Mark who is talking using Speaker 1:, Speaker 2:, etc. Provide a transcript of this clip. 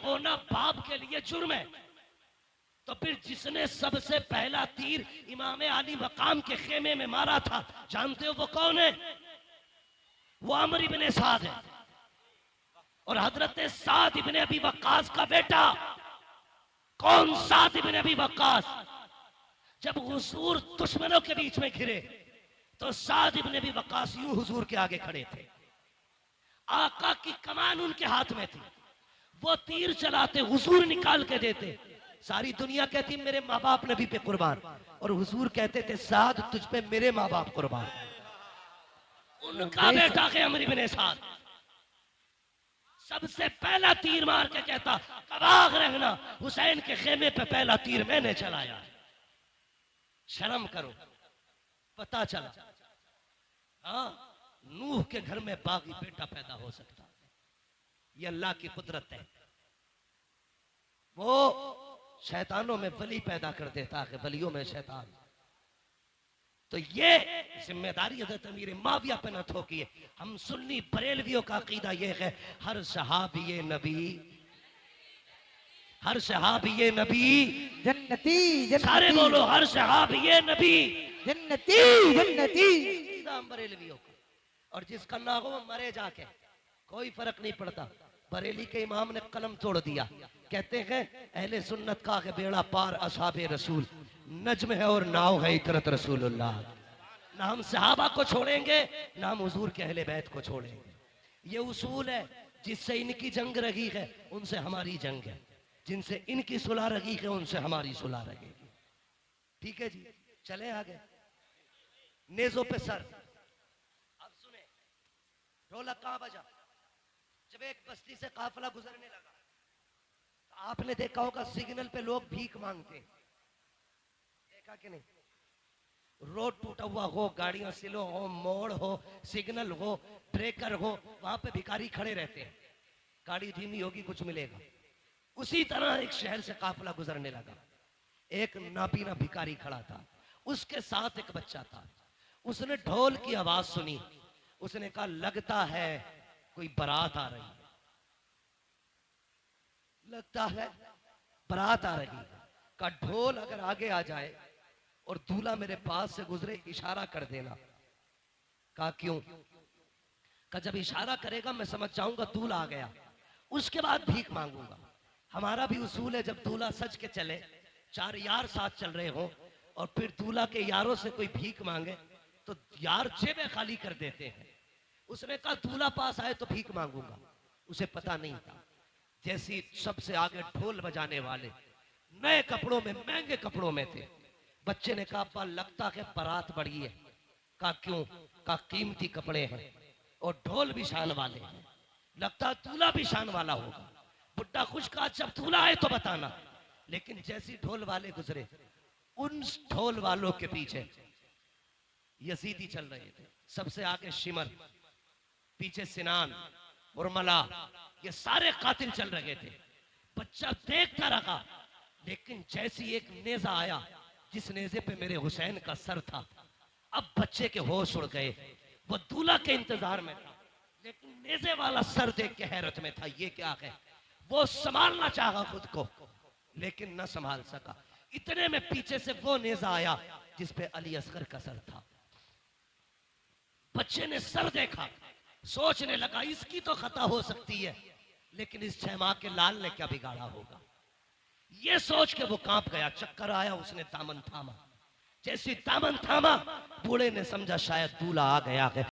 Speaker 1: होना बाप के लिए जुर्म है, तो फिर जिसने सबसे पहला तीर इमाम अली मकाम के खेमे में मारा था, जानते हो वो कौन है? वो अमर इब्ने साद है। और हजरत साद इब्ने अबी वक्कास का बेटा। कौन साद इब्ने अबी वक्कास? जब हुजूर दुश्मनों के बीच में घिरे तो साद इब्ने अबी वक्कास यूं हुजूर के आगे खड़े थे, आका की कमान उनके हाथ में थी, वो तीर चलाते, हुजूर निकाल के देते। सारी दुनिया कहती मेरे माँ बाप नबी पे कुर्बान, और हुजूर कहते थे साद तुझ पे मेरे माँ बाप कुर्बान। उनका बेटा के अमर इब्ने साद सबसे पहला तीर मार के कहता कबाग रहना, हुसैन के खेमे पे पहला तीर मैंने चलाया। शर्म करो। पता चला हाँ, नूह के घर में बागी बेटा पैदा हो सकता है, ये अल्लाह की कुदरत है। वो शैतानों में वली पैदा कर देता है, वलियों में शैतान। तो ये जिम्मेदारी हज़रत अमीर माविया पे न थोकिए। हम सुन्नी बरेलवियों का अकीदा ये है, हर सहाबी नबी, हर सहाबी नबी
Speaker 2: जन्नती, जन्नती।
Speaker 1: सारे बोलो हर सहाबी नबी
Speaker 2: जन्नती, जन्नती।
Speaker 1: बरेलवियों का। और जिसका ना हो मरे जाके, कोई फर्क नहीं पड़ता। बरेली के इमाम ने कलम तोड़ दिया, कहते हैं अहले सुन्नत का है बेड़ा पार असहाबे रसूल, नज्म है और नाव है इतरत रसूलुल्लाह। ना हम सहाबा को छोड़ेंगे, ना हम हुजूर के अहले बैत को छोड़ेंगे। ये उसूल है, जिससे इनकी जंग रही है उनसे हमारी जंग है, जिनसे इनकी सुलह रही है उनसे हमारी सुलह रहेगी। ठीक है जी, चले आगे। नेजों पे सर। अब सुने, ढोलक कहां बजा? जब एक बस्ती से काफिला गुजरने लगा तो आपने देखा होगा सिग्नल पे लोग भीख मांगते, देखा कि नहीं? रोड टूटा हुआ हो, गाड़ियां स्लो हो, मोड़ हो, सिग्नल हो, ब्रेकर हो, वहां पे भिखारी खड़े रहते हैं। गाड़ी धीमी होगी कुछ मिलेगा। उसी तरह एक शहर से काफिला गुजरने लगा, एक नापीना भिखारी खड़ा था, उसके साथ एक बच्चा था। उसने ढोल की आवाज सुनी, उसने कहा लगता है कोई बारात आ रही है, लगता है बारात आ रही है। का ढोल अगर आगे आ जाए और दूल्हा मेरे पास से गुजरे इशारा कर देना। कहा क्यों? का जब इशारा करेगा मैं समझ जाऊंगा दूल्हा आ गया, उसके बाद भीख मांगूंगा। हमारा भी उसूल है, जब दूल्हा सज के चले, चार यार साथ चल रहे हो और फिर दूल्हा के यारों से कोई भीख मांगे तो यार जेबें खाली कर देते हैं। उसने कहा दूल्हा पास आए तो भीख मांगूंगा। उसे पता नहीं था, जैसी सबसे आगे ढोल बजाने वाले नए कपड़ों में, महंगे कपड़ों में थे। बच्चे ने कहा अब्बा लगता है बारात बड़ी है। कहा क्यों? कहा कीमती कपड़े हैं और ढोल भी शान वाले हैं, लगता दूल्हा भी शान वाला होगा। बुड्ढा खुश कहा जब दूल्हा आए तो बताना। लेकिन जैसी ढोल वाले गुजरे, उन ढोल वालों के पीछे यजीदी चल रहे थे, सबसे आगे शिमर, पीछे सिनान, उर्मला, ये सारे कातिल चल रहे थे। बच्चा देखता रहा, लेकिन जैसी एक नेजा आया जिस नेजे पे मेरे हुसैन का सर था, अब बच्चे के होश उड़ गए। वो दूल्हा के इंतजार में था, लेकिन नेजे वाला सर देख के हैरत में था, ये क्या है? वो संभालना चाहा खुद को, लेकिन न संभाल सका। इतने में पीछे से वो नेजा आया जिस पे अली असगर का सर था। बच्चे ने सर देखा, सोचने लगा इसकी तो खता हो सकती है, लेकिन इस 6 माह के लाल ने क्या बिगाड़ा होगा। ये सोच के वो कांप गया, चक्कर आया, उसने दामन थामा। जैसे दामन थामा, बूढ़े ने समझा शायद दूल्हा आ गया है।